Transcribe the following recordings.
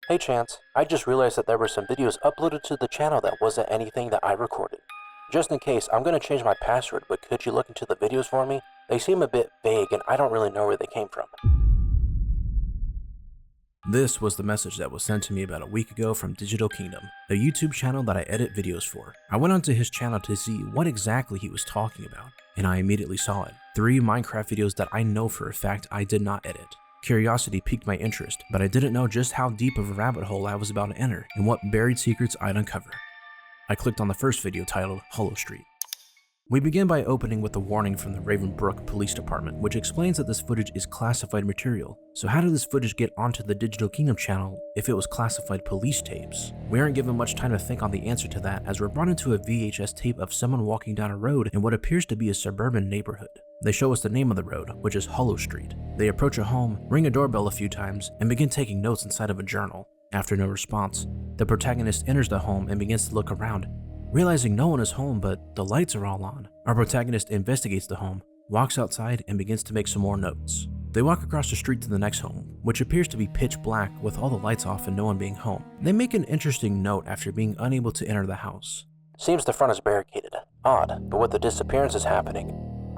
Hey Chance, I just realized that there were some videos uploaded to the channel that wasn't anything that I recorded. Just in case, I'm going to change my password, but could you look into the videos for me? They seem a bit vague and I don't really know where they came from. This was the message that was sent to me about a week ago from Digital Kingdom, the YouTube channel that I edit videos for. I went onto his channel to see what exactly he was talking about, and I immediately saw it. 3 Minecraft videos that I know for a fact I did not edit. Curiosity piqued my interest, but I didn't know just how deep of a rabbit hole I was about to enter and what buried secrets I'd uncover. I clicked on the first video titled Hollow Street. We begin by opening with a warning from the Ravenbrook Police Department, which explains that this footage is classified material. So how did this footage get onto the Digital Kingdom channel if it was classified police tapes? We aren't given much time to think on the answer to that, as we're brought into a VHS tape of someone walking down a road in what appears to be a suburban neighborhood. They show us the name of the road, which is Hollow Street. They approach a home, ring a doorbell a few times, and begin taking notes inside of a journal. After no response, the protagonist enters the home and begins to look around, realizing no one is home but the lights are all on. Our protagonist investigates the home, walks outside, and begins to make some more notes. They walk across the street to the next home, which appears to be pitch black with all the lights off and no one being home. They make an interesting note after being unable to enter the house. Seems the front is barricaded. Odd, but with the disappearances happening,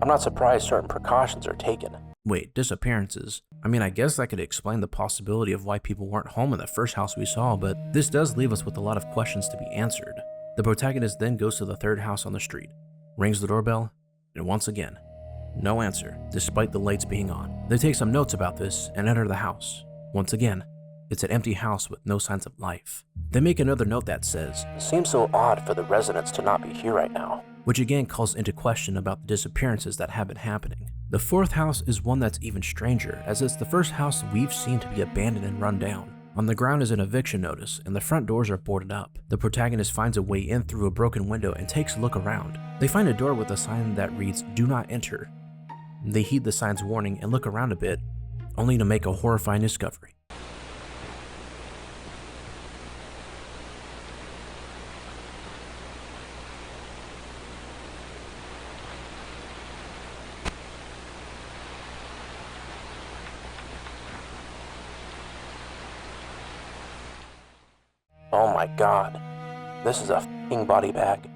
I'm not surprised certain precautions are taken. Wait, disappearances? I mean, I guess that could explain the possibility of why people weren't home in the first house we saw, but this does leave us with a lot of questions to be answered. The protagonist then goes to the third house on the street, rings the doorbell, and once again, no answer, despite the lights being on. They take some notes about this and enter the house. Once again, it's an empty house with no signs of life. They make another note that says, Seems so odd for the residents to not be here right now. Which again calls into question about the disappearances that have been happening. The fourth house is one that's even stranger, as it's the first house we've seen to be abandoned and run down. On the ground is an eviction notice, and the front doors are boarded up. The protagonist finds a way in through a broken window and takes a look around. They find a door with a sign that reads, "Do not enter." They heed the sign's warning and look around a bit, only to make a horrifying discovery. Oh my god, this is a f***ing body bag.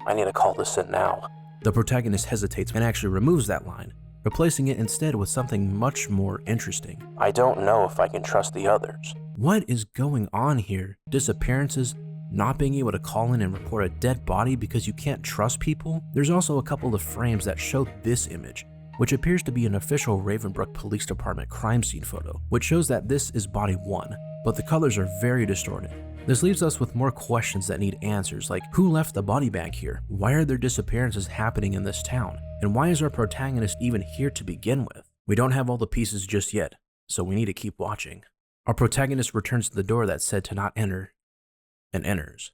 I need to call this in now. The protagonist hesitates and actually removes that line, replacing it instead with something much more interesting. I don't know if I can trust the others. What is going on here? Disappearances? Not being able to call in and report a dead body because you can't trust people? There's also a couple of frames that show this image, which appears to be an official Ravenbrook Police Department crime scene photo, which shows that this is body 1, but the colors are very distorted. This leaves us with more questions that need answers, like who left the body bag here? Why are there disappearances happening in this town? And why is our protagonist even here to begin with? We don't have all the pieces just yet, so we need to keep watching. Our protagonist returns to the door that said to not enter, and enters.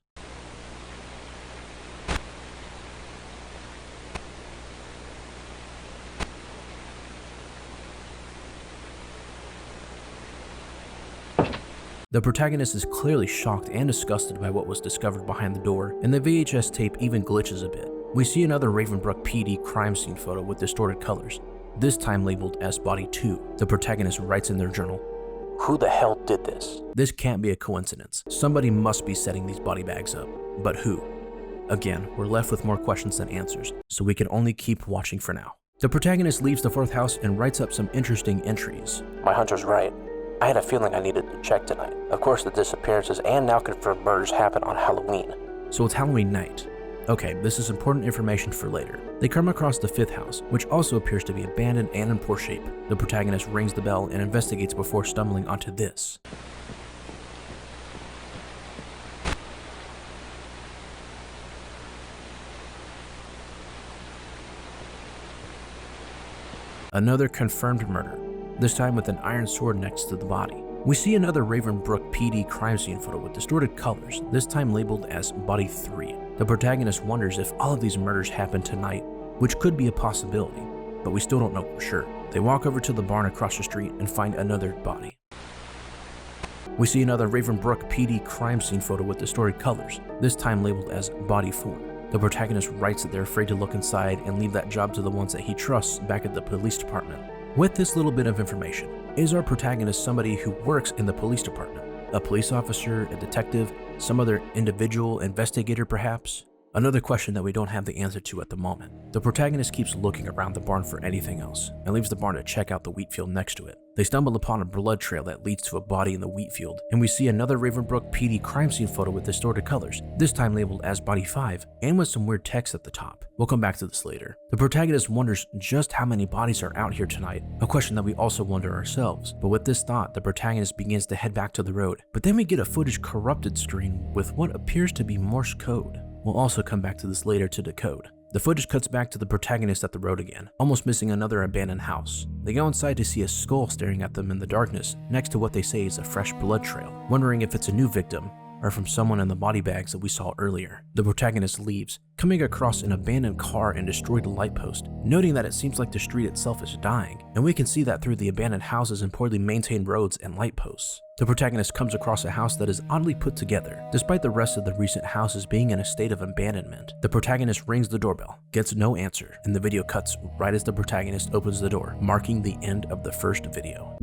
The protagonist is clearly shocked and disgusted by what was discovered behind the door, and the VHS tape even glitches a bit. We see another Ravenbrook PD crime scene photo with distorted colors, this time labeled as Body 2. The protagonist writes in their journal, Who the hell did this? This can't be a coincidence. Somebody must be setting these body bags up. But who? Again, we're left with more questions than answers, so we can only keep watching for now. The protagonist leaves the fourth house and writes up some interesting entries. My hunter's right. I had a feeling I needed to check tonight. Of course, the disappearances and now confirmed murders happen on Halloween. So it's Halloween night. Okay, this is important information for later. They come across the fifth house, which also appears to be abandoned and in poor shape. The protagonist rings the bell and investigates before stumbling onto this. Another confirmed murder, this time with an iron sword next to the body. We see another Ravenbrook PD crime scene photo with distorted colors, this time labeled as Body 3. The protagonist wonders if all of these murders happened tonight, which could be a possibility, but we still don't know for sure. They walk over to the barn across the street and find another body. We see another Ravenbrook PD crime scene photo with distorted colors, this time labeled as Body 4. The protagonist writes that they're afraid to look inside and leave that job to the ones that he trusts back at the police department. With this little bit of information, is our protagonist somebody who works in the police department? A police officer, a detective, some other individual investigator perhaps? Another question that we don't have the answer to at the moment. The protagonist keeps looking around the barn for anything else, and leaves the barn to check out the wheat field next to it. They stumble upon a blood trail that leads to a body in the wheat field, and we see another Ravenbrook PD crime scene photo with distorted colors, this time labeled as Body 5, and with some weird text at the top. We'll come back to this later. The protagonist wonders just how many bodies are out here tonight, a question that we also wonder ourselves. But with this thought, the protagonist begins to head back to the road, but then we get a footage corrupted screen with what appears to be Morse code. We'll also come back to this later to decode. The footage cuts back to the protagonist at the road again, almost missing another abandoned house. They go inside to see a skull staring at them in the darkness, next to what they say is a fresh blood trail, wondering if it's a new victim or from someone in the body bags that we saw earlier. The protagonist leaves, coming across an abandoned car and destroyed light post, noting that it seems like the street itself is dying, and we can see that through the abandoned houses and poorly maintained roads and light posts. The protagonist comes across a house that is oddly put together, despite the rest of the recent houses being in a state of abandonment. The protagonist rings the doorbell, gets no answer, and the video cuts right as the protagonist opens the door, marking the end of the first video.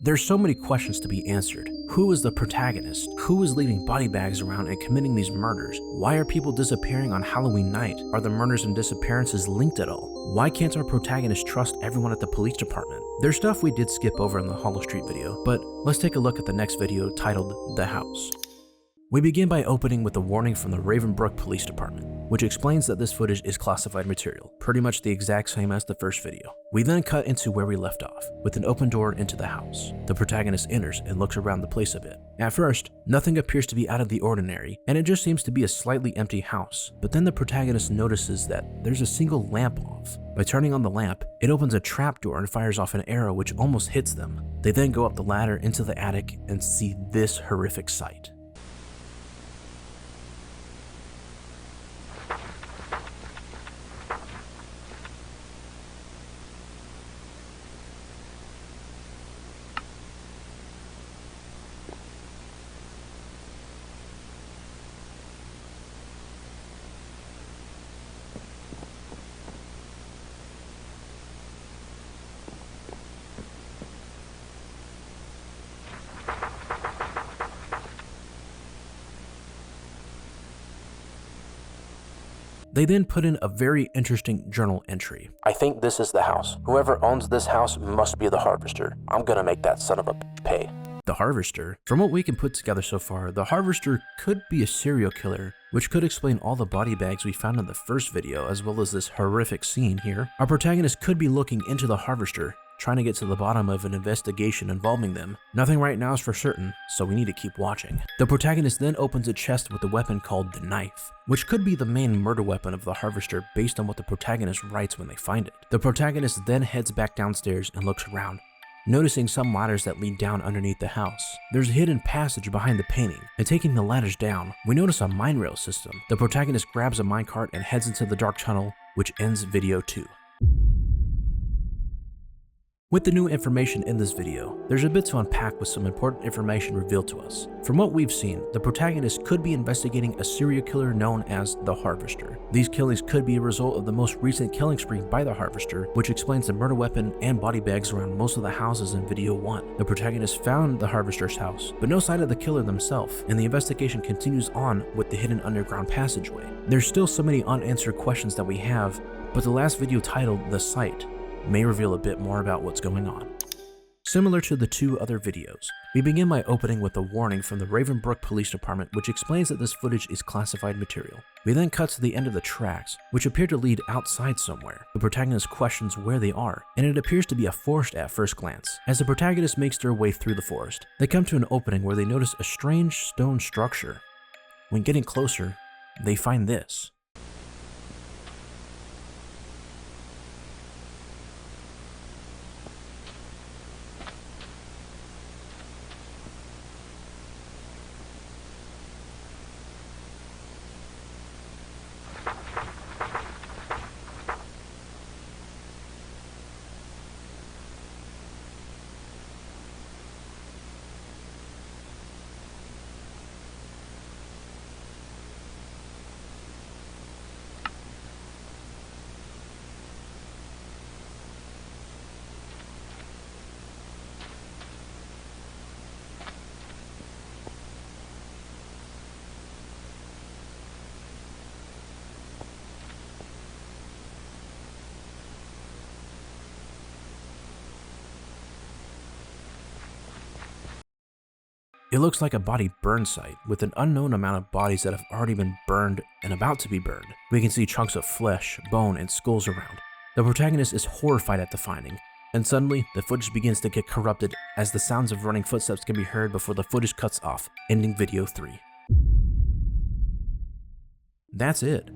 There's so many questions to be answered. Who is the protagonist? Who is leaving body bags around and committing these murders? Why are people disappearing on Halloween night? Are the murders and disappearances linked at all? Why can't our protagonist trust everyone at the police department? There's stuff we did skip over in the Hollow Street video, but let's take a look at the next video titled The House. We begin by opening with a warning from the Ravenbrook Police Department, which explains that this footage is classified material, pretty much the exact same as the first video. We then cut into where we left off, with an open door into the house. The protagonist enters and looks around the place a bit. At first, nothing appears to be out of the ordinary, and it just seems to be a slightly empty house. But then the protagonist notices that there's a single lamp off. By turning on the lamp, it opens a trapdoor and fires off an arrow which almost hits them. They then go up the ladder into the attic and see this horrific sight. They then put in a very interesting journal entry. I think this is the house. Whoever owns this house must be the harvester. I'm gonna make that son of a pay. The harvester? From what we can put together so far, the harvester could be a serial killer, which could explain all the body bags we found in the first video, as well as this horrific scene here. Our protagonist could be looking into the harvester, trying to get to the bottom of an investigation involving them. Nothing right now is for certain, so we need to keep watching. The protagonist then opens a chest with a weapon called the knife, which could be the main murder weapon of the harvester based on what the protagonist writes when they find it. The protagonist then heads back downstairs and looks around, noticing some ladders that lead down underneath the house. There's a hidden passage behind the painting, and taking the ladders down, we notice a mine rail system. The protagonist grabs a minecart and heads into the dark tunnel, which ends video 2. With the new information in this video, there's a bit to unpack with some important information revealed to us. From what we've seen, the protagonist could be investigating a serial killer known as the Harvester. These killings could be a result of the most recent killing spree by the Harvester, which explains the murder weapon and body bags around most of the houses in video 1. The protagonist found the Harvester's house, but no sign of the killer themselves, and the investigation continues on with the hidden underground passageway. There's still so many unanswered questions that we have, but the last video titled The Site may reveal a bit more about what's going on. Similar to the 2 other videos, we begin by opening with a warning from the Ravenbrook Police Department which explains that this footage is classified material. We then cut to the end of the tracks, which appear to lead outside somewhere. The protagonist questions where they are, and it appears to be a forest at first glance. As the protagonist makes their way through the forest, they come to an opening where they notice a strange stone structure. When getting closer, they find this. It looks like a body burn site with an unknown amount of bodies that have already been burned and about to be burned. We can see chunks of flesh, bone, and skulls around. The protagonist is horrified at the finding, and suddenly the footage begins to get corrupted as the sounds of running footsteps can be heard before the footage cuts off, ending video 3. That's it.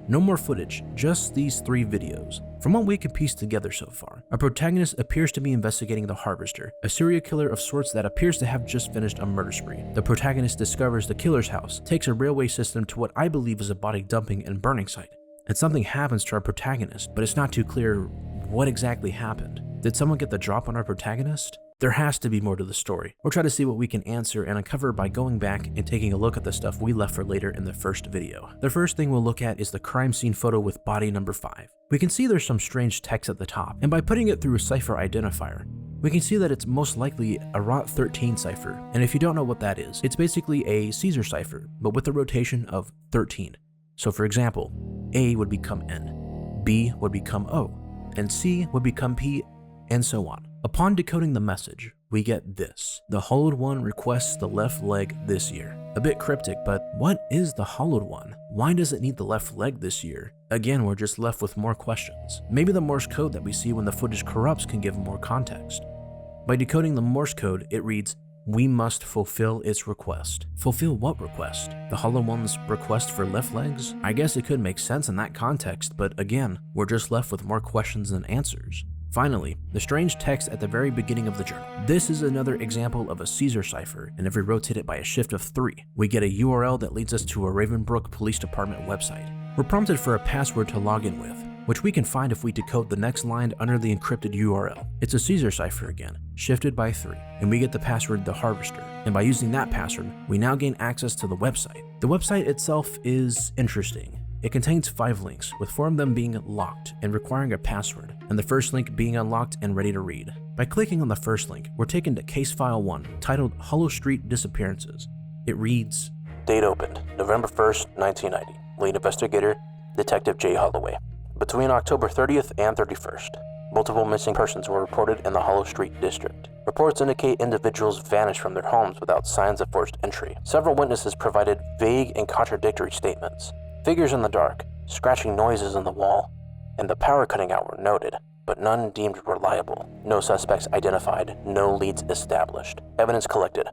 No more footage, just these 3 videos. From what we can piece together so far, our protagonist appears to be investigating the Harvester, a serial killer of sorts that appears to have just finished a murder spree. The protagonist discovers the killer's house, takes a railway system to what I believe is a body dumping and burning site. And something happens to our protagonist, but it's not too clear what exactly happened. Did someone get the drop on our protagonist? There has to be more to the story. We'll try to see what we can answer and uncover by going back and taking a look at the stuff we left for later in the first video. The first thing we'll look at is the crime scene photo with body number 5. We can see there's some strange text at the top, and by putting it through a cipher identifier, we can see that it's most likely a ROT 13 cipher, and if you don't know what that is, it's basically a Caesar cipher, but with a rotation of 13. So for example, A would become N, B would become O, and C would become P, and so on. Upon decoding the message, we get this. The Hollowed One requests the left leg this year. A bit cryptic, but what is the Hollowed One? Why does it need the left leg this year? Again, we're just left with more questions. Maybe the Morse code that we see when the footage corrupts can give more context. By decoding the Morse code, it reads, "We must fulfill its request." Fulfill what request? The Hollowed One's request for left legs? I guess it could make sense in that context, but again, we're just left with more questions than answers. Finally, the strange text at the very beginning of the journal. This is another example of a Caesar cipher, and if we rotate it by a shift of 3, we get a URL that leads us to a Ravenbrook Police Department website. We're prompted for a password to log in with, which we can find if we decode the next line under the encrypted URL. It's a Caesar cipher again, shifted by 3, and we get the password The Harvester. And by using that password, we now gain access to the website. The website itself is interesting. It contains 5 links, with 4 of them being locked and requiring a password, and the first link being unlocked and ready to read. By clicking on the first link, we're taken to case file 1, titled Hollow Street Disappearances. It reads, Date opened, November 1st, 1990. Lead investigator, Detective J. Holloway. Between October 30th and 31st, multiple missing persons were reported in the Hollow Street district. Reports indicate individuals vanished from their homes without signs of forced entry. Several witnesses provided vague and contradictory statements. Figures in the dark, scratching noises on the wall, and the power cutting out were noted, but none deemed reliable. No suspects identified, no leads established. Evidence collected.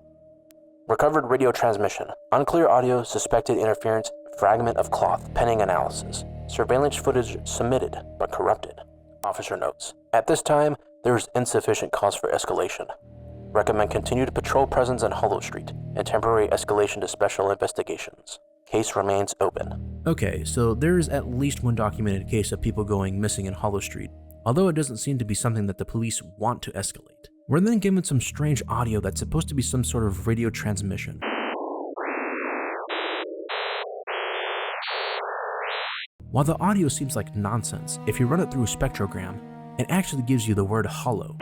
Recovered radio transmission, unclear audio, suspected interference, fragment of cloth, pending analysis. Surveillance footage submitted, but corrupted. Officer notes. At this time, there is insufficient cause for escalation. Recommend continued patrol presence on Hollow Street and temporary escalation to special investigations. Case remains open. Okay, so there is at least one documented case of people going missing in Hollow Street, although it doesn't seem to be something that the police want to escalate. We're then given some strange audio that's supposed to be some sort of radio transmission. While the audio seems like nonsense, if you run it through a spectrogram, it actually gives you the word hollow.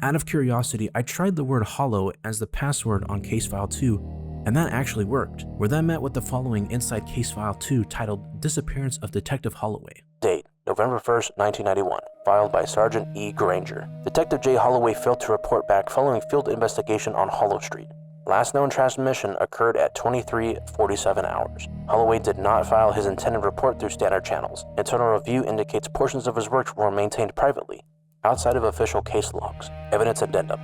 Out of curiosity, I tried the word hollow as the password on case file 2, and that actually worked. We're then met with the following inside case file 2 titled Disappearance of Detective Holloway. Date, November 1st, 1991. Filed by Sergeant E. Granger. Detective J. Holloway failed to report back following field investigation on Hollow Street. Last known transmission occurred at 23:47 hours. Holloway did not file his intended report through standard channels. Internal review indicates portions of his work were maintained privately, outside of official case logs. Evidence addendum.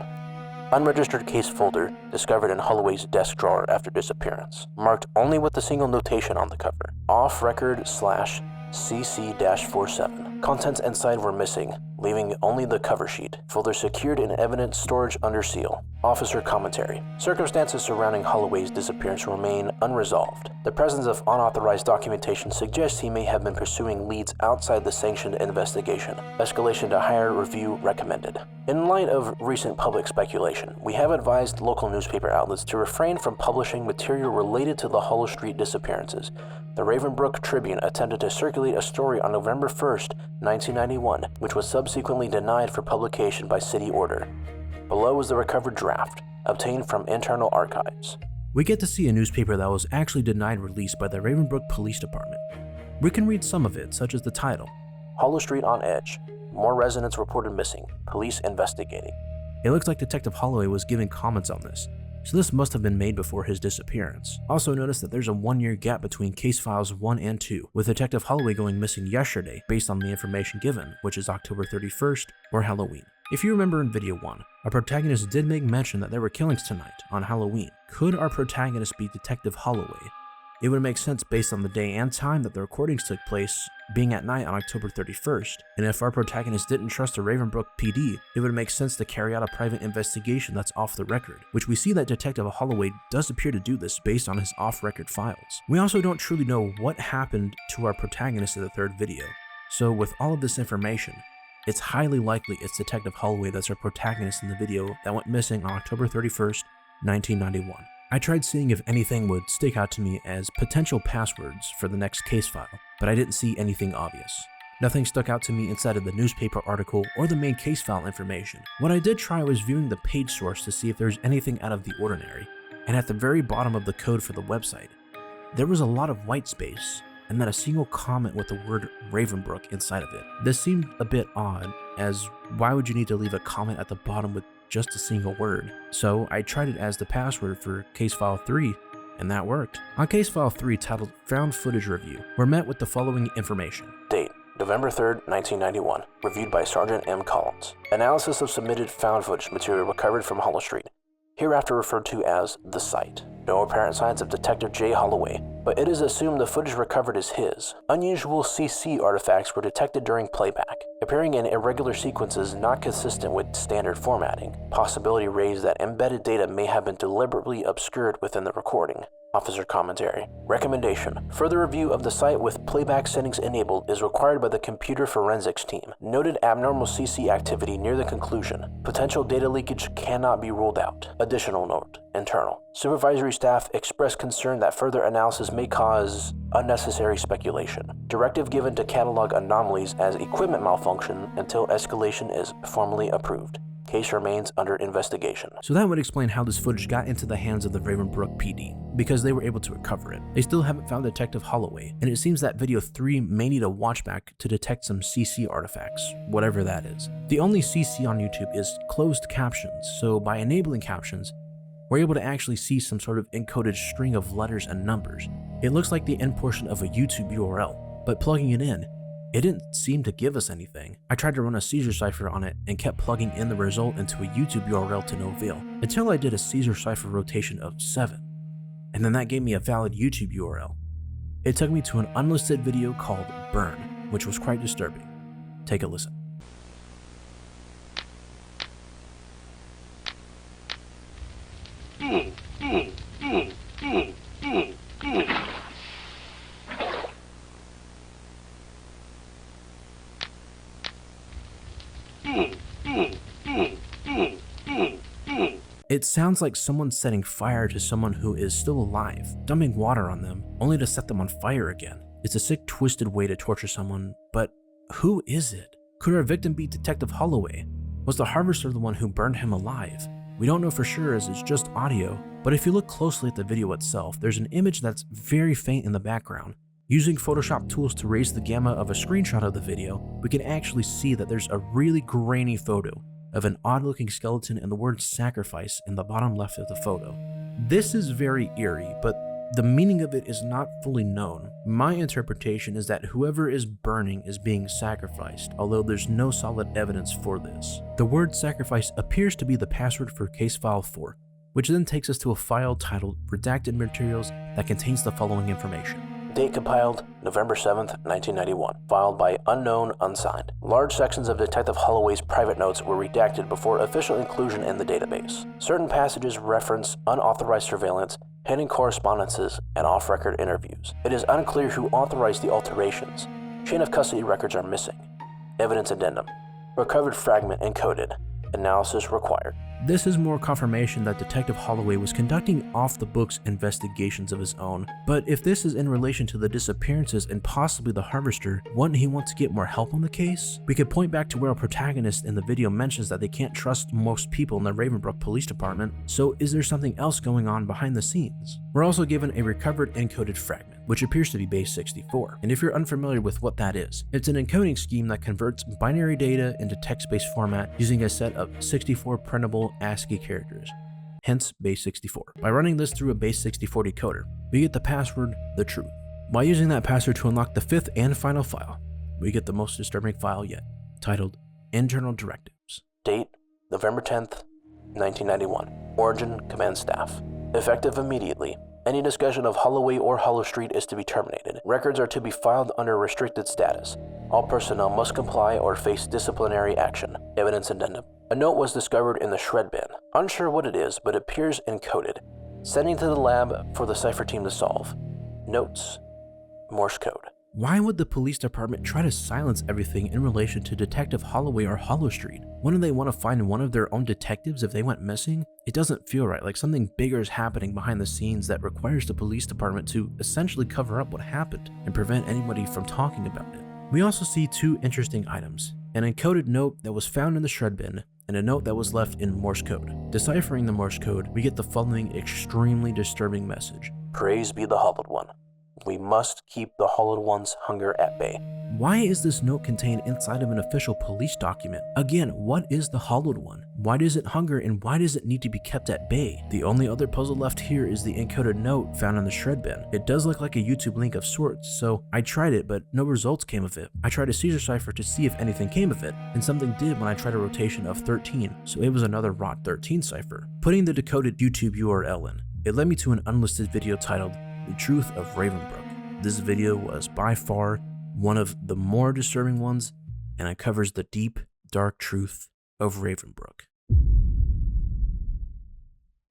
Unregistered case folder discovered in Holloway's desk drawer after disappearance. Marked only with a single notation on the cover. Off record /CC-47. Contents inside were missing, leaving only the cover sheet. Folder secured in evidence storage under seal. Officer commentary. Circumstances surrounding Holloway's disappearance remain unresolved. The presence of unauthorized documentation suggests he may have been pursuing leads outside the sanctioned investigation. Escalation to higher review recommended. In light of recent public speculation, we have advised local newspaper outlets to refrain from publishing material related to the Hollow Street disappearances. The Ravenbrook Tribune attempted to circulate a story on November 1st, 1991, which was subsequently denied for publication by city order. Below is the recovered draft, obtained from internal archives. We get to see a newspaper that was actually denied release by the Ravenbrook Police Department. We can read some of it, such as the title, Hollow Street on Edge. More residents reported missing. Police investigating. It looks like Detective Holloway was giving comments on this, so this must have been made before his disappearance. Also notice that there's a 1-year gap between case files 1 and 2, with Detective Holloway going missing yesterday based on the information given, which is October 31st or Halloween. If you remember in video 1, our protagonist did make mention that there were killings tonight on Halloween. Could our protagonist be Detective Holloway? It would make sense based on the day and time that the recordings took place being at night on October 31st, and if our protagonist didn't trust the Ravenbrook PD, it would make sense to carry out a private investigation that's off the record, which we see that Detective Holloway does appear to do this based on his off-record files. We also don't truly know what happened to our protagonist in the third video, so with all of this information, it's highly likely it's Detective Holloway that's our protagonist in the video that went missing on October 31st, 1991. I tried seeing if anything would stick out to me as potential passwords for the next case file, but I didn't see anything obvious. Nothing stuck out to me inside of the newspaper article or the main case file information. What I did try was viewing the page source to see if there's anything out of the ordinary, and at the very bottom of the code for the website, there was a lot of white space, and then a single comment with the word Ravenbrook inside of it. This seemed a bit odd, as why would you need to leave a comment at the bottom with just a single word? So I tried it as the password for case file 3, and that worked. On case file 3 titled Found Footage Review, we're met with the following information. Date: November 3rd, 1991. Reviewed by Sergeant M. Collins. Analysis of submitted found footage material recovered from Hollow Street, hereafter referred to as the site. No apparent signs of Detective J. Holloway, but it is assumed the footage recovered is his. Unusual CC artifacts were detected during playback, appearing in irregular sequences not consistent with standard formatting. Possibility raised that embedded data may have been deliberately obscured within the recording. Officer commentary. Recommendation: further review of the site with playback settings enabled is required by the computer forensics team. Noted abnormal CC activity near the conclusion. Potential data leakage cannot be ruled out. Additional note: internal. Supervisory staff expressed concern that further analysis may cause unnecessary speculation. Directive given to catalog anomalies as equipment malfunction until escalation is formally approved. Case remains under investigation. So that would explain how this footage got into the hands of the Ravenbrook PD, because they were able to recover it. They still haven't found Detective Holloway, and it seems that video 3 may need a watchback to detect some CC artifacts, whatever that is. The only CC on YouTube is closed captions, so by enabling captions, we're able to actually see some sort of encoded string of letters and numbers. It looks like the end portion of a YouTube URL, but plugging it in, it didn't seem to give us anything. I tried to run a Caesar cipher on it and kept plugging in the result into a YouTube URL to no avail, until I did a Caesar cipher rotation of 7, and then that gave me a valid YouTube URL. It took me to an unlisted video called Burn, which was quite disturbing. Take a listen. It sounds like someone setting fire to someone who is still alive, dumping water on them, only to set them on fire again. It's a sick, twisted way to torture someone, but who is it? Could our victim be Detective Holloway? Was the harvester the one who burned him alive? We don't know for sure as it's just audio, but if you look closely at the video itself, there's an image that's very faint in the background. Using Photoshop tools to raise the gamma of a screenshot of the video, we can actually see that there's a really grainy photo of an odd-looking skeleton and the word sacrifice in the bottom left of the photo. This is very eerie, but the meaning of it is not fully known. My interpretation is that whoever is burning is being sacrificed, although there's no solid evidence for this. The word sacrifice appears to be the password for case file 4, which then takes us to a file titled Redacted Materials that contains the following information. Date compiled November 7th, 1991. Filed by unknown unsigned. Large sections of Detective Holloway's private notes were redacted before official inclusion in the database. Certain passages reference unauthorized surveillance, hidden correspondences, and off-record interviews. It is unclear who authorized the alterations. Chain of custody records are missing. Evidence addendum. Recovered fragment encoded. Analysis required. This is more confirmation that Detective Holloway was conducting off-the-books investigations of his own, but if this is in relation to the disappearances and possibly the harvester, wouldn't he want to get more help on the case? We could point back to where a protagonist in the video mentions that they can't trust most people in the Ravenbrook Police Department, so is there something else going on behind the scenes? We're also given a recovered encoded fragment. which appears to be base 64. And if you're unfamiliar with what that is, it's an encoding scheme that converts binary data into text-based format using a set of 64 printable ASCII characters, hence base 64. By running this through a base 64 decoder, we get the password, the truth. By using that password to unlock the fifth and final file, we get the most disturbing file yet, titled Internal Directives. Date, November 10th, 1991. Origin, Command Staff. Effective immediately. Any discussion of Holloway or Hollow Street is to be terminated. Records are to be filed under restricted status. All personnel must comply or face disciplinary action. Evidence addendum. A note was discovered in the shred bin. Unsure what it is, but appears encoded. Sending to the lab for the cipher team to solve. Notes, Morse code. Why would the police department try to silence everything in relation to Detective Holloway or Hollow Street? Wouldn't they want to find one of their own detectives if they went missing? It doesn't feel right, like something bigger is happening behind the scenes that requires the police department to essentially cover up what happened and prevent anybody from talking about it. We also see two interesting items: an encoded note that was found in the shred bin and a note that was left in Morse code. Deciphering the Morse code, we get the following extremely disturbing message. Praise be the Hollowed One. We must keep the Hollowed One's hunger at bay. Why is this note contained inside of an official police document? Again, what is the Hollowed One? Why does it hunger and why does it need to be kept at bay? The only other puzzle left here is the encoded note found in the shred bin. It does look like a YouTube link of sorts, so I tried it, but no results came of it. I tried a Caesar cipher to see if anything came of it, and something did when I tried a rotation of 13, so it was another ROT 13 cipher. Putting the decoded YouTube URL in, it led me to an unlisted video titled The Truth of Ravenbrook. This video was by far one of the more disturbing ones, and it covers the deep, dark truth of Ravenbrook.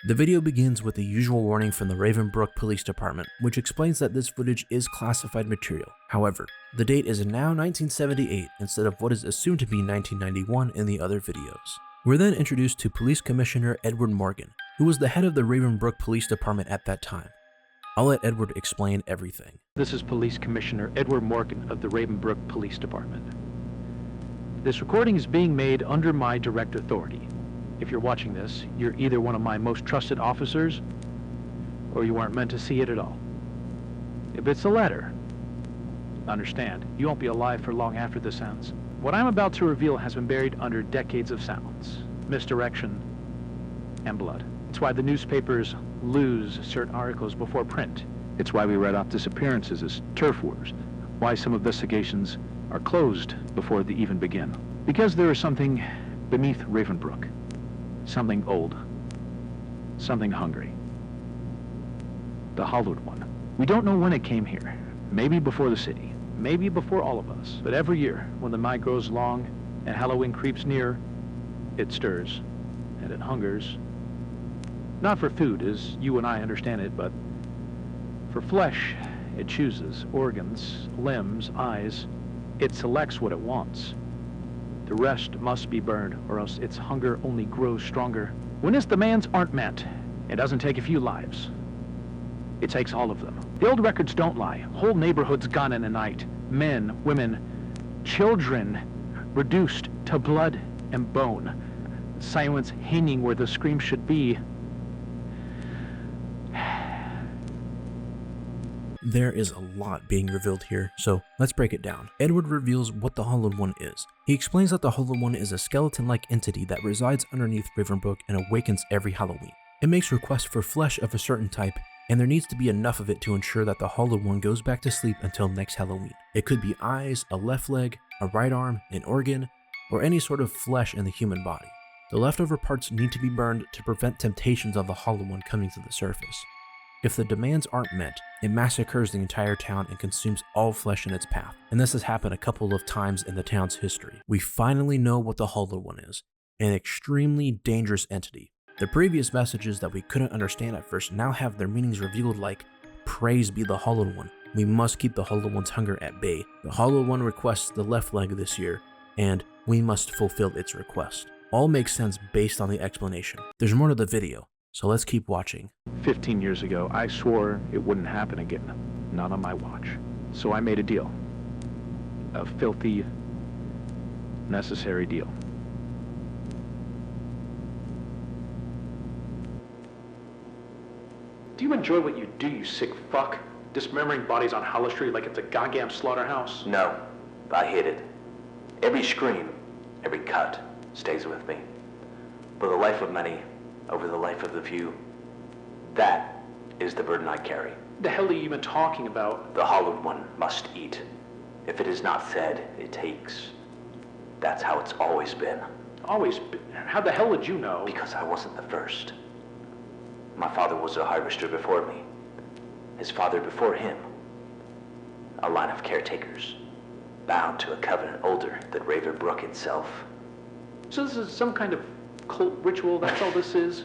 The video begins with the usual warning from the Ravenbrook Police Department, which explains that this footage is classified material. However, the date is now 1978 instead of what is assumed to be 1991 in the other videos. We're then introduced to Police Commissioner Edward Morgan, who was the head of the Ravenbrook Police Department at that time. I'll let Edward explain everything. This is Police Commissioner Edward Morgan of the Ravenbrook Police Department. This recording is being made under my direct authority. If you're watching this, you're either one of my most trusted officers, or you aren't meant to see it at all. If it's the latter, understand, you won't be alive for long after this ends. What I'm about to reveal has been buried under decades of silence, misdirection, and blood. It's why the newspapers lose certain articles before print. It's why we write off disappearances as turf wars. Why some investigations are closed before they even begin. Because there is something beneath Ravenbrook. Something old. Something hungry. The Hollowed One. We don't know when it came here. Maybe before the city. Maybe before all of us. But every year, when the night grows long and Halloween creeps near, it stirs and it hungers. Not for food, as you and I understand it, but for flesh. It chooses organs, limbs, eyes. It selects what it wants. The rest must be burned, or else its hunger only grows stronger. When its demands aren't met, it doesn't take a few lives. It takes all of them. The old records don't lie. Whole neighborhoods gone in a night. Men, women, children reduced to blood and bone. Silence hanging where the scream should be. There is a lot being revealed here, so let's break it down. Edward reveals what the Hollowed One is. He explains that the Hollowed One is a skeleton-like entity that resides underneath Ravenbrook and awakens every Halloween. It makes requests for flesh of a certain type, and there needs to be enough of it to ensure that the Hollowed One goes back to sleep until next Halloween. It could be eyes, a left leg, a right arm, an organ, or any sort of flesh in the human body. The leftover parts need to be burned to prevent temptations of the Hollowed One coming to the surface. If the demands aren't met, it massacres the entire town and consumes all flesh in its path, and this has happened a couple of times in the town's history. We finally know what the Hollowed One is, an extremely dangerous entity. The previous messages that we couldn't understand at first now have their meanings revealed, like, praise be the Hollowed One, we must keep the Hollowed One's hunger at bay, the Hollowed One requests the left leg this year, and we must fulfill its request. All makes sense based on the explanation. There's more to the video, so let's keep watching. 15 years ago, I swore it wouldn't happen again. Not on my watch. So I made a deal. A filthy, necessary deal. Do you enjoy what you do, you sick fuck? dismembering bodies on Hollow Street like it's a goddamn slaughterhouse? No, I hid it. Every scream, every cut stays with me. For the life of many, over the life of the few, that is the burden I carry. The hell are you even talking about? The hollowed one must eat. If it is not fed, it takes. That's how it's always been. Always been. How the hell did you know? Because I wasn't the first. My father was a harvester before me. His father before him. A line of caretakers, bound to a covenant older than Ravenbrook itself. So this is some kind of cult ritual, that's all this is?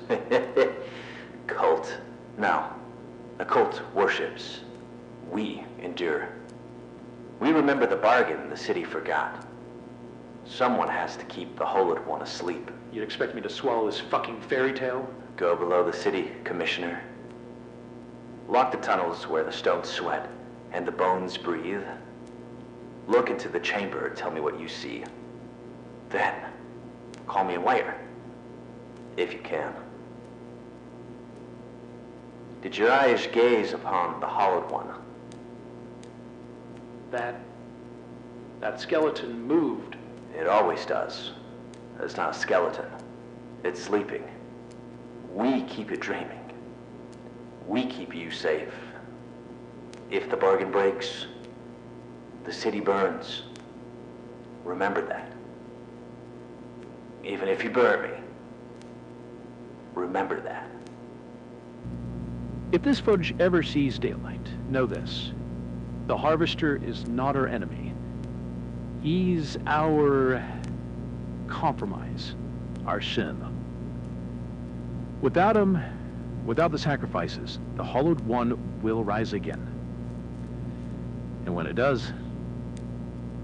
Cult? No. A cult worships. We endure. We remember the bargain the city forgot. Someone has to keep the Hollowed One asleep. You'd expect me to swallow this fucking fairy tale? Go below the city, Commissioner. Lock the tunnels where the stones sweat and the bones breathe. Look into the chamber and tell me what you see. Then, call me later, if you can. Did your eyes gaze upon the Hollowed One? That skeleton moved. It always does. It's not a skeleton. It's sleeping. We keep it dreaming. We keep you safe. If the bargain breaks, the city burns. Remember that. Even if you burn me, remember that. If this footage ever sees daylight, know this. The Harvester is not our enemy. He's our compromise, our sin. Without him, without the sacrifices, the Hollowed One will rise again. And when it does,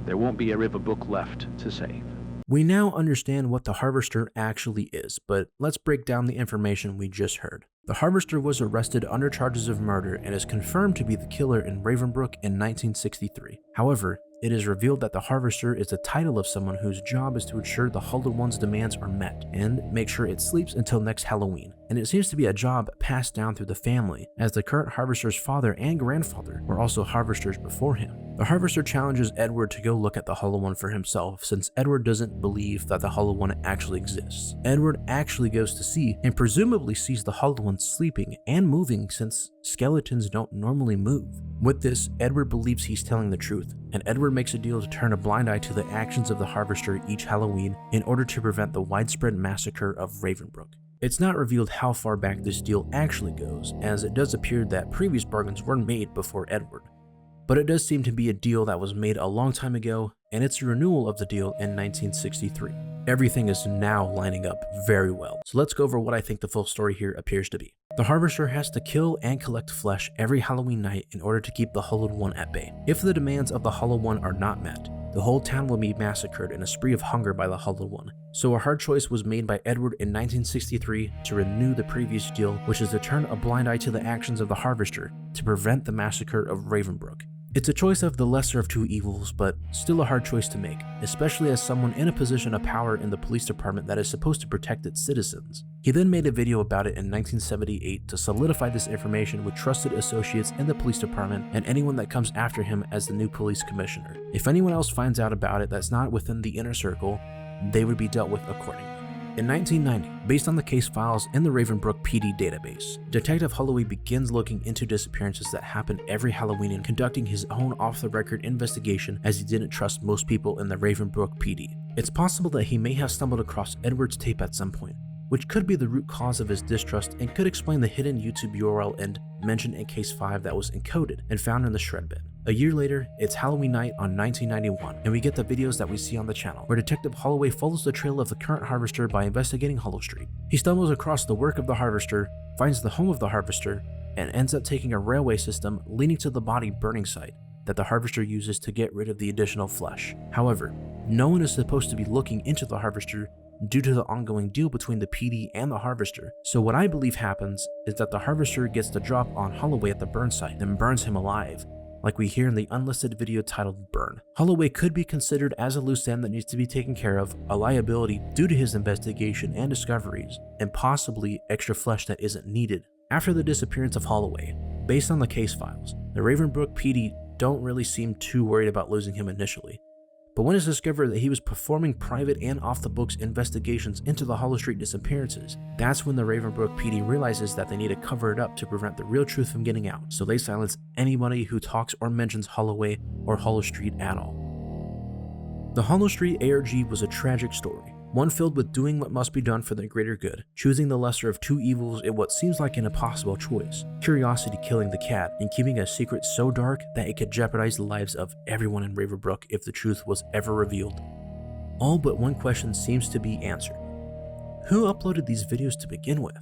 there won't be a Ravenbrook left to save. We now understand what the Harvester actually is, but let's break down the information we just heard. The Harvester was arrested under charges of murder and is confirmed to be the killer in Ravenbrook in 1963. However, it is revealed that the Harvester is the title of someone whose job is to ensure the Hollowed One's demands are met and make sure it sleeps until next Halloween. And it seems to be a job passed down through the family, as the current Harvester's father and grandfather were also Harvesters before him. The Harvester challenges Edward to go look at the Hollowed One for himself, since Edward doesn't believe that the Hollowed One actually exists. Edward actually goes to see and presumably sees the Hollowed One sleeping and moving, since skeletons don't normally move. With this, Edward believes he's telling the truth, and Edward makes a deal to turn a blind eye to the actions of the Harvester each Halloween in order to prevent the widespread massacre of Ravenbrook. It's not revealed how far back this deal actually goes, as it does appear that previous bargains were made before Edward. But it does seem to be a deal that was made a long time ago, and it's a renewal of the deal in 1963. Everything is now lining up very well, so let's go over what I think the full story here appears to be. The Harvester has to kill and collect flesh every Halloween night in order to keep the Hollowed One at bay. If the demands of the Hollowed One are not met, the whole town will be massacred in a spree of hunger by the Hollowed One. So a hard choice was made by Edward in 1963 to renew the previous deal, which is to turn a blind eye to the actions of the Harvester to prevent the massacre of Ravenbrook. It's a choice of the lesser of two evils, but still a hard choice to make, especially as someone in a position of power in the police department that is supposed to protect its citizens. He then made a video about it in 1978 to solidify this information with trusted associates in the police department and anyone that comes after him as the new police commissioner. If anyone else finds out about it that's not within the inner circle, they would be dealt with accordingly. In 1990, based on the case files in the Ravenbrook PD database, Detective Holloway begins looking into disappearances that happen every Halloween and conducting his own off-the-record investigation, as he didn't trust most people in the Ravenbrook PD. It's possible that he may have stumbled across Edward's tape at some point, which could be the root cause of his distrust and could explain the hidden YouTube URL and mentioned in Case 5 that was encoded and found in the shred bin. A year later, it's Halloween night on 1991, and we get the videos that we see on the channel, where Detective Holloway follows the trail of the current Harvester by investigating Hollow Street. He stumbles across the work of the Harvester, finds the home of the Harvester, and ends up taking a railway system leading to the body burning site that the Harvester uses to get rid of the additional flesh. However, no one is supposed to be looking into the Harvester due to the ongoing deal between the PD and the Harvester. So what I believe happens is that the Harvester gets the drop on Holloway at the burn site, then burns him alive, like we hear in the unlisted video titled Burn. Holloway could be considered as a loose end that needs to be taken care of, a liability due to his investigation and discoveries, and possibly extra flesh that isn't needed. After the disappearance of Holloway, based on the case files, The Ravenbrook PD don't really seem too worried about losing him initially. But when it's discovered that he was performing private and off-the-books investigations into the Hollow Street disappearances, that's when the Ravenbrook PD realizes that they need to cover it up to prevent the real truth from getting out, so they silence anybody who talks or mentions Holloway or Hollow Street at all. The Hollow Street ARG was a tragic story, one filled with doing what must be done for the greater good, choosing the lesser of two evils in what seems like an impossible choice, curiosity killing the cat, and keeping a secret so dark that it could jeopardize the lives of everyone in Ravenbrook if the truth was ever revealed. All but one question seems to be answered. Who uploaded these videos to begin with?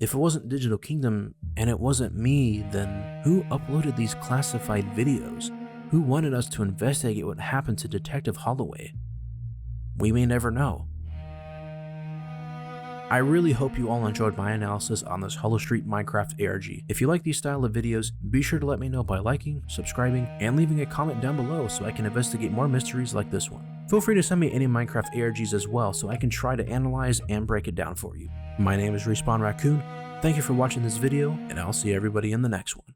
If it wasn't Digital Kingdom, and it wasn't me, then who uploaded these classified videos? Who wanted us to investigate what happened to Detective Holloway? We may never know. I really hope you all enjoyed my analysis on this Hollow Street Minecraft ARG. If you like these style of videos, be sure to let me know by liking, subscribing, and leaving a comment down below so I can investigate more mysteries like this one. Feel free to send me any Minecraft ARGs as well so I can try to analyze and break it down for you. My name is RespawnRaccoon, thank you for watching this video, and I'll see everybody in the next one.